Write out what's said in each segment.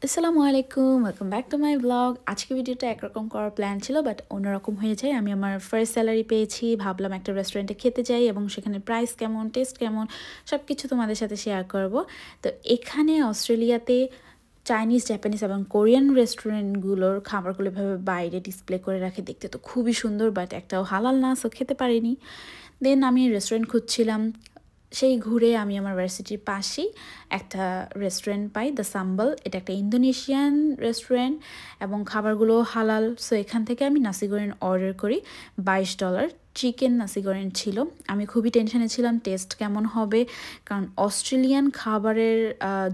আসসালামু আলাইকুম, welcome back to my blog. আজকে ভিডিওটা একরকম করার প্ল্যান ছিল, বাট অন্যরকম হয়ে যায়। আমি আমার ফার্স্ট স্যালারি পেয়েছি, ভাবলাম একটা রেস্টুরেন্টে খেতে যাই এবং সেখানে প্রাইস কেমন, টেস্ট কেমন, সব কিছু তোমাদের সাথে শেয়ার করব। তো এখানে অস্ট্রেলিয়াতে চাইনিজ, জাপানিজ এবং কোরিয়ান রেস্টুরেন্টগুলোর খাবারগুলো এভাবে বাইরে ডিসপ্লে করে রাখে, দেখতে তো খুবই সুন্দর, বাট একটাও হালাল না, সো খেতে পারিনি। দেন আমি রেস্টুরেন্ট খুঁজছিলাম, সেই ঘুরে আমি আমার ভার্সিটির পাশেই একটা রেস্টুরেন্ট পাই, দ্য সাম্বল। এটা একটা ইন্দোনেশিয়ান রেস্টুরেন্ট এবং খাবারগুলো হালাল। সো এখান থেকে আমি নাসি গোরেন অর্ডার করি। $22 চিকেন নাসি গোরেন ছিল। আমি খুবই টেনশনে ছিলাম টেস্ট কেমন হবে, কারণ অস্ট্রেলিয়ান খাবারের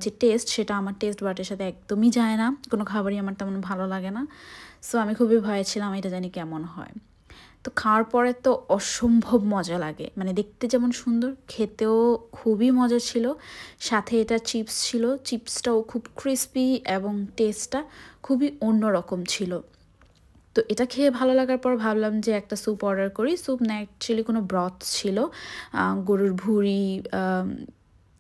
যে টেস্ট, সেটা আমার টেস্ট বাটের সাথে একদমই যায় না। কোনো খাবারই আমার তেমন ভালো লাগে না। সো আমি খুবই ভয়ে ছিলাম এটা জানি কেমন হয়। তো খাওয়ার পরে তো অসম্ভব মজা লাগে, মানে দেখতে যেমন সুন্দর, খেতেও খুবই মজা ছিল। সাথে এটা চিপস ছিল, চিপসটাও খুব ক্রিস্পি এবং টেস্টটা খুবই অন্যরকম ছিল। তো এটা খেয়ে ভালো লাগার পর ভাবলাম যে একটা স্যুপ অর্ডার করি। স্যুপ না, অ্যাকচুয়ালি কোনো ব্রথ ছিল, গরুর ভুঁড়ি,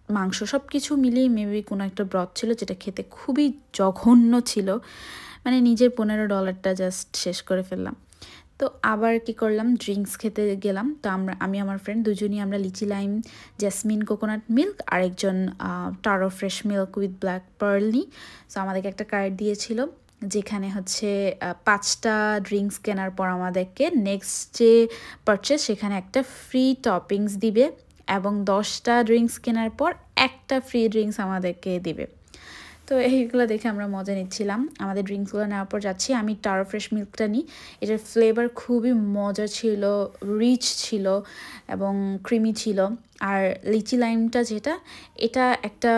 মাংস সব কিছু মিলিয়ে মেবি কোনো একটা ব্রথ ছিল, যেটা খেতে খুবই জঘন্য ছিল। মানে নিজের $15টা জাস্ট শেষ করে ফেললাম। তো আবার কি করলাম, ড্রিঙ্কস খেতে গেলাম। তো আমি আমার ফ্রেন্ড দুজনই আমরা lychee lime, jasmine coconut milk, আরেকজন taro fresh milk with black pearl নিই। সো আমাদেরকে একটা কার্ড দিয়েছিল, যেখানে হচ্ছে 5টা ড্রিঙ্কস কেনার পর আমাদেরকে নেক্সট যে পারচেস, সেখানে একটা ফ্রি টপিংস দিবে, এবং 10টা ড্রিঙ্কস কেনার পর একটা ফ্রি ড্রিঙ্কস আমাদেরকে দিবে। তো এইগুলো দেখে আমরা মজা নিচ্ছিলাম। আমাদের ড্রিঙ্কসগুলো নেওয়ার পর যাচ্ছি। আমি টারো ফ্রেশ মিল্কটা নিই, এটার ফ্লেভার খুবই মজা ছিল, রিচ ছিল এবং ক্রিমি ছিল। আর লিচি লাইমটা যেটা, এটা একটা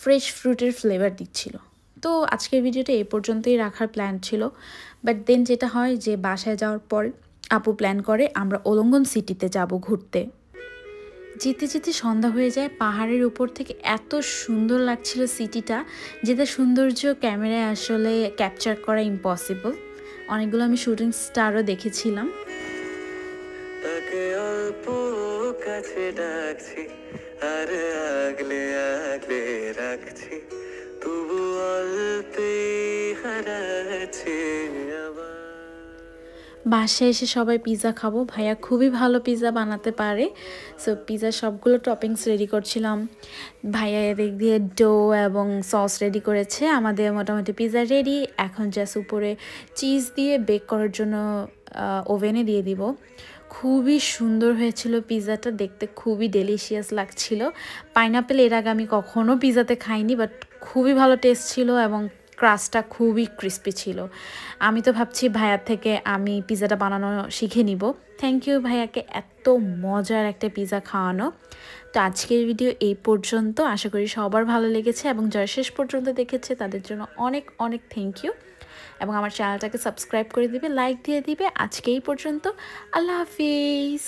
ফ্রেশ ফ্রুটের ফ্লেভার দিচ্ছিল। তো আজকের ভিডিওটা এই পর্যন্তই রাখার প্ল্যান ছিল, বাট দেন যেটা হয় যে বাসায় যাওয়ার পর আপু প্ল্যান করে আমরা ওলঙ্গন সিটিতে যাব ঘুরতে। যেতে যেতে সন্ধ্যা হয়ে যায়। পাহাড়ের উপর থেকে এত সুন্দর লাগছিল সিটিটা, যেটা সৌন্দর্য ক্যামেরায় আসলে ক্যাপচার করা ইম্পসিবল। অনেকগুলো আমি শুটিং স্টারও দেখেছিলাম। তাকে অল্প কাছে ডাকছি, আর আগলে আগলে রাখছি, তবু অল্পে হারাচ্ছি আবার। বাসায় এসে সবাই পিৎজা খাবো। ভাইয়া খুবই ভালো পিৎজা বানাতে পারে। সো পিৎজার সবগুলো টপিংস রেডি করছিলাম। ভাইয়া এদিক দিয়ে ডো এবং সস রেডি করেছে। আমাদের মোটামুটি পিৎজা রেডি। এখন জাস্ট উপরে চিজ দিয়ে বেক করার জন্য ওভেনে দিয়ে দিব। খুবই সুন্দর হয়েছিল পিৎজাটা, দেখতে খুবই ডেলিশিয়াস লাগছিল। পাইনাপেল এর আগে আমি কখনো পিৎজাতে খাইনি, বাট খুবই ভালো টেস্ট ছিল এবং ক্রাস্টটা খুবই ক্রিস্পি ছিল। আমি তো ভাবছি ভাইয়ার থেকে আমি পিৎজাটা বানানো শিখে নিব। থ্যাংক ইউ ভাইয়াকে এত মজার একটা পিৎজা খাওয়ানো। তো আজকের ভিডিও এই পর্যন্ত, আশা করি সবার ভালো লেগেছে এবং যারা শেষ পর্যন্ত দেখেছে তাদের জন্য অনেক অনেক থ্যাংক ইউ। এবং আমার চ্যানেলটাকে সাবস্ক্রাইব করে দিবে, লাইক দিয়ে দিবে। আজকে এই পর্যন্ত, আল্লাহ হাফিজ।